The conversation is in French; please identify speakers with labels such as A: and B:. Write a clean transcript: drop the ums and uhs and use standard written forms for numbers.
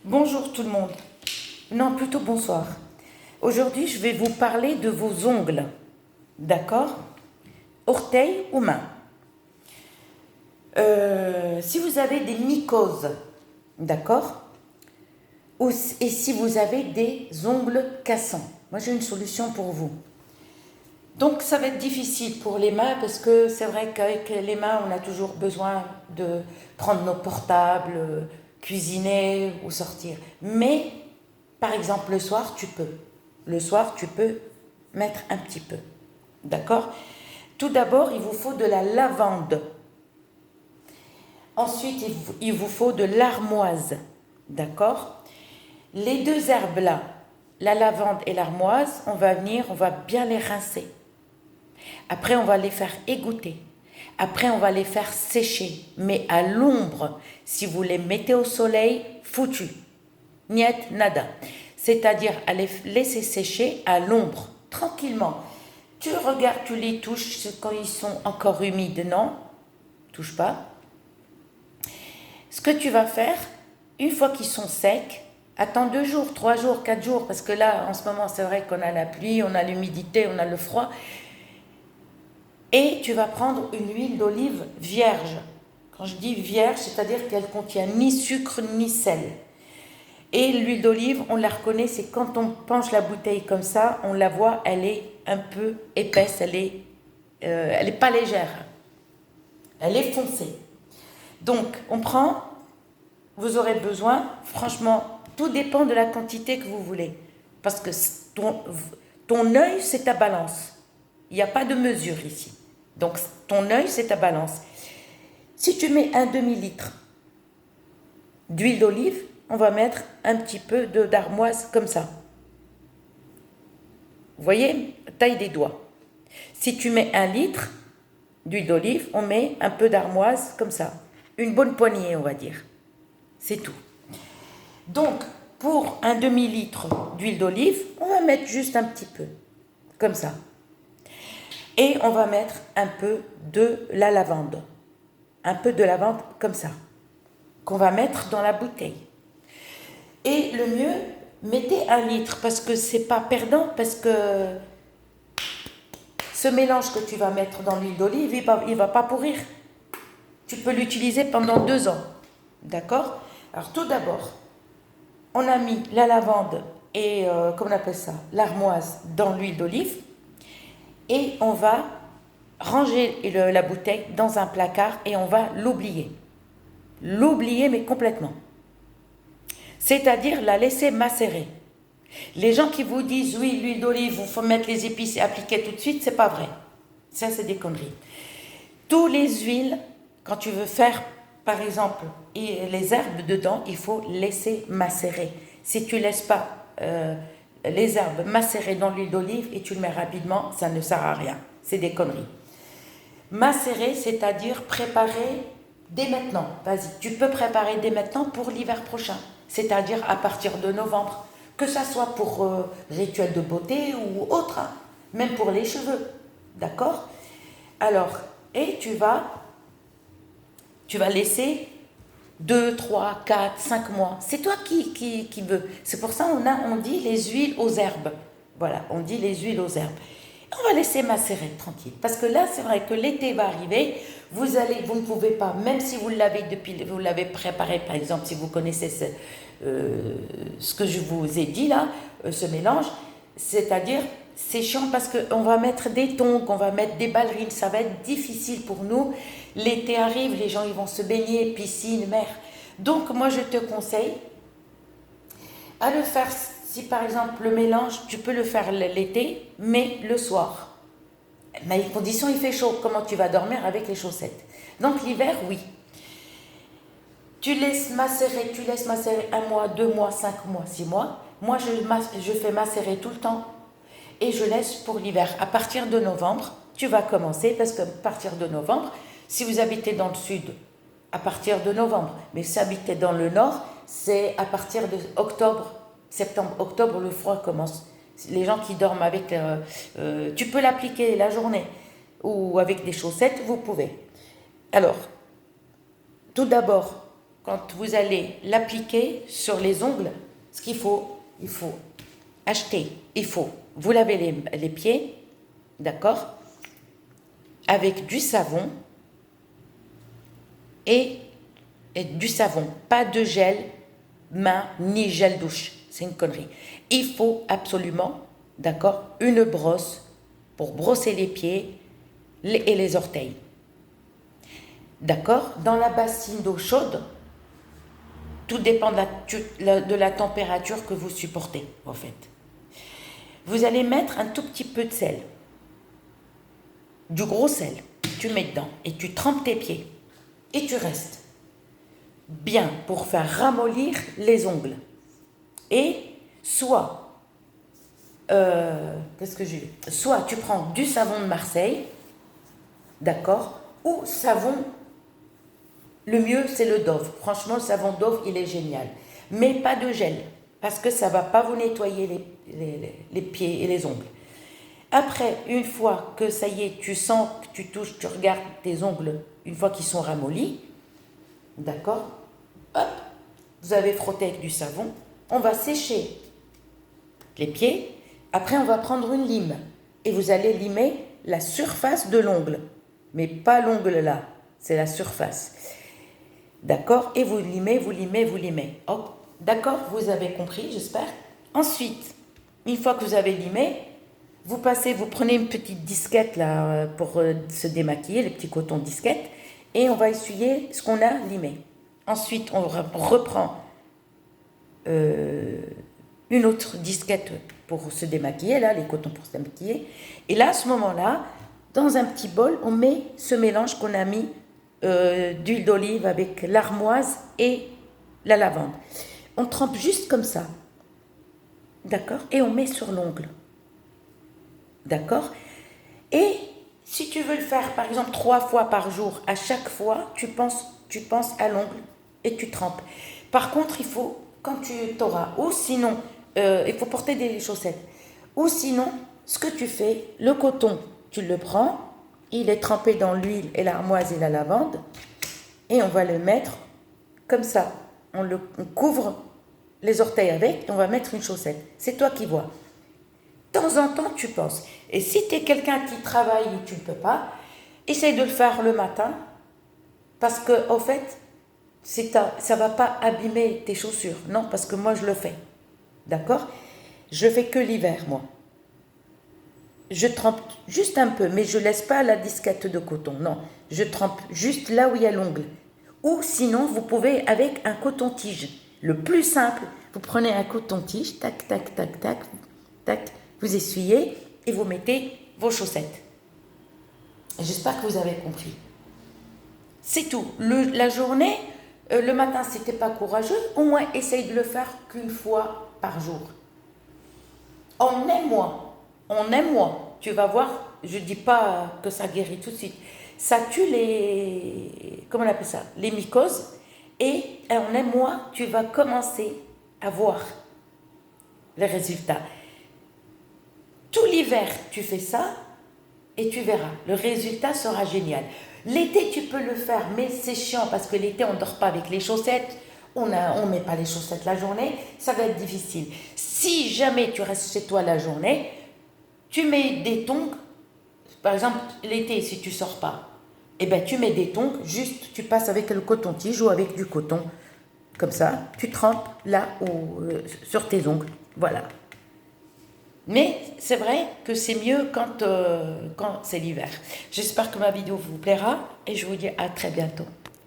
A: Bonjour tout le monde. Non, plutôt bonsoir. Aujourd'hui, je vais vous parler de vos ongles. D'accord? Orteils ou mains. Si vous avez des mycoses, d'accord? Et si vous avez des ongles cassants, moi j'ai une solution pour vous. Donc ça va être difficile pour les mains parce que c'est vrai qu'avec les mains, on a toujours besoin de prendre nos portables, cuisiner ou sortir. Mais, par exemple, le soir, tu peux. Le soir, tu peux mettre un petit peu. D'accord? Tout d'abord, il vous faut de la lavande. Ensuite, il vous faut de l'armoise. D'accord? Les deux herbes là, la lavande et l'armoise, on va bien les rincer. Après, on va les faire égoutter. Après, on va les faire sécher. Mais à l'ombre, si vous les mettez au soleil, foutu. Niet, nada. C'est-à-dire à les laisser sécher à l'ombre, tranquillement. Tu regardes, tu les touches quand ils sont encore humides, non? Touche pas. Ce que tu vas faire, une fois qu'ils sont secs, attends 2 jours, 3 jours, 4 jours, parce que là, en ce moment, c'est vrai qu'on a la pluie, on a l'humidité, on a le froid. Et tu vas prendre une huile d'olive vierge. Quand je dis vierge, c'est-à-dire qu'elle contient ni sucre ni sel. Et l'huile d'olive, on la reconnaît, c'est quand on penche la bouteille comme ça, on la voit, elle est un peu épaisse, elle est pas légère, elle est foncée. Donc, on prend, vous aurez besoin, franchement, tout dépend de la quantité que vous voulez. Parce que ton œil, c'est ta balance. Il n'y a pas de mesure ici. Donc, ton œil, c'est ta balance. Si tu mets un demi-litre d'huile d'olive, on va mettre un petit peu d'armoise comme ça. Vous voyez, taille des doigts. Si tu mets 1 litre d'huile d'olive, on met un peu d'armoise comme ça. Une bonne poignée, on va dire. C'est tout. Donc, pour un demi-litre d'huile d'olive, on va mettre juste un petit peu, comme ça. Et on va mettre un peu de la lavande. Un peu de lavande comme ça, qu'on va mettre dans la bouteille. Et le mieux, mettez 1 litre, parce que c'est pas perdant, parce que ce mélange que tu vas mettre dans l'huile d'olive, il va pas pourrir. Tu peux l'utiliser pendant 2 ans. D'accord? Alors tout d'abord, on a mis la lavande et, comment on appelle ça, l'armoise dans l'huile d'olive. Et on va ranger la bouteille dans un placard et on va l'oublier. L'oublier, mais complètement. C'est-à-dire la laisser macérer. Les gens qui vous disent, oui, l'huile d'olive, il faut mettre les épices et appliquer tout de suite, c'est pas vrai. Ça, c'est des conneries. Toutes les huiles, quand tu veux faire, par exemple, les herbes dedans, il faut laisser macérer. Si tu ne laisses pas les herbes macérer dans l'huile d'olive et tu le mets rapidement, ça ne sert à rien. C'est des conneries. Macérer, c'est-à-dire préparer dès maintenant. Vas-y, tu peux préparer dès maintenant pour l'hiver prochain. C'est-à-dire à partir de novembre. Que ça soit pour rituel de beauté ou autre, hein, même pour les cheveux. D'accord? Alors, et tu vas laisser 2, 3, 4, 5 mois. C'est toi qui veux. C'est pour ça on dit les huiles aux herbes. Voilà, on dit les huiles aux herbes. On va laisser macérer tranquille. Parce que là, c'est vrai que l'été va arriver. Vous ne pouvez pas, même si vous l'avez préparé, par exemple, si vous connaissez ce que je vous ai dit là, ce mélange, c'est-à-dire, c'est chiant parce qu'on va mettre des tongs, on va mettre des ballerines, ça va être difficile pour nous. L'été arrive, les gens ils vont se baigner, piscine, mer. Donc moi je te conseille à le faire, si par exemple le mélange, tu peux le faire l'été, mais le soir. Mais à condition il fait chaud, comment tu vas dormir avec les chaussettes? Donc l'hiver, oui. Tu laisses macérer 1 mois, 2 mois, 5 mois, 6 mois. Moi je fais macérer tout le temps et je laisse pour l'hiver. À partir de novembre, tu vas commencer, parce qu'à partir de novembre, si vous habitez dans le sud, à partir de novembre, mais si vous habitez dans le nord, c'est à partir de septembre, octobre, le froid commence. Les gens qui dorment avec, tu peux l'appliquer la journée ou avec des chaussettes, vous pouvez. Alors, tout d'abord, quand vous allez l'appliquer sur les ongles, ce qu'il faut, il faut acheter, vous lavez les pieds, d'accord, avec du savon et du savon, pas de gel main ni gel douche, c'est une connerie. Il faut absolument, d'accord, une brosse pour brosser les pieds et les orteils. D'accord? Dans la bassine d'eau chaude, tout dépend de la température que vous supportez, en fait. Vous allez mettre un tout petit peu de sel, du gros sel, tu mets dedans et tu trempes tes pieds et tu restes bien pour faire ramollir les ongles. Et soit, soit tu prends du savon de Marseille, d'accord, ou savon, le mieux c'est le Dove. Franchement, le savon Dove, il est génial. Mais pas de gel, parce que ça ne va pas vous nettoyer les pieds et les ongles. Après, une fois que ça y est, tu sens que tu touches, tu regardes tes ongles, une fois qu'ils sont ramollis, d'accord, hop, vous avez frotté avec du savon, on va sécher les pieds, après on va prendre une lime, et vous allez limer la surface de l'ongle, mais pas l'ongle là, c'est la surface, d'accord, et vous limez, oh, d'accord, vous avez compris, j'espère. Ensuite, une fois que vous avez limé, vous prenez une petite disquette là pour se démaquiller, les petits cotons disquettes, et on va essuyer ce qu'on a limé. Ensuite, on reprend une autre disquette pour se démaquiller, là, les cotons pour se démaquiller. Et là, à ce moment-là, dans un petit bol, on met ce mélange qu'on a mis d'huile d'olive avec l'armoise et la lavande. On trempe juste comme ça, d'accord? Et on met sur l'ongle. D'accord? Et si tu veux le faire, par exemple, 3 fois par jour, à chaque fois, tu penses à l'ongle et tu trempes. Par contre, il faut, quand tu t'auras, ou sinon, il faut porter des chaussettes. Ou sinon, ce que tu fais, le coton, tu le prends, il est trempé dans l'huile et l'armoise et la lavande, et on va le mettre comme ça. On couvre les orteils avec, et on va mettre une chaussette. C'est toi qui vois. De temps en temps, tu penses. Et si tu es quelqu'un qui travaille ou tu ne peux pas, essaye de le faire le matin, parce que, au fait, ça ne va pas abîmer tes chaussures. Non, parce que moi, je le fais. D'accord? Je fais que l'hiver, moi. Je trempe juste un peu, mais je ne laisse pas la disquette de coton. Non, je trempe juste là où il y a l'ongle. Ou sinon, vous pouvez avec un coton-tige. Le plus simple, vous prenez un coton-tige, tac, tac, tac, tac, tac, vous essuyez et vous mettez vos chaussettes. J'espère que vous avez compris. C'est tout. La journée, le matin, si tu n'es pas courageux, au moins essaye de le faire qu'une fois par jour. En un mois, tu vas voir, je ne dis pas que ça guérit tout de suite, ça tue comment on appelle ça, les mycoses, et en un mois, tu vas commencer à voir les résultats. Tout l'hiver, tu fais ça et tu verras, le résultat sera génial. L'été, tu peux le faire, mais c'est chiant parce que l'été, on ne dort pas avec les chaussettes, on ne met pas les chaussettes la journée, ça va être difficile. Si jamais tu restes chez toi la journée, tu mets des tongs, par exemple, l'été, si tu ne sors pas, eh ben, tu mets des tongs, juste tu passes avec le coton-tige ou avec du coton, comme ça, tu trempes là sur tes ongles, voilà. Mais c'est vrai que c'est mieux quand c'est l'hiver. J'espère que ma vidéo vous plaira et je vous dis à très bientôt.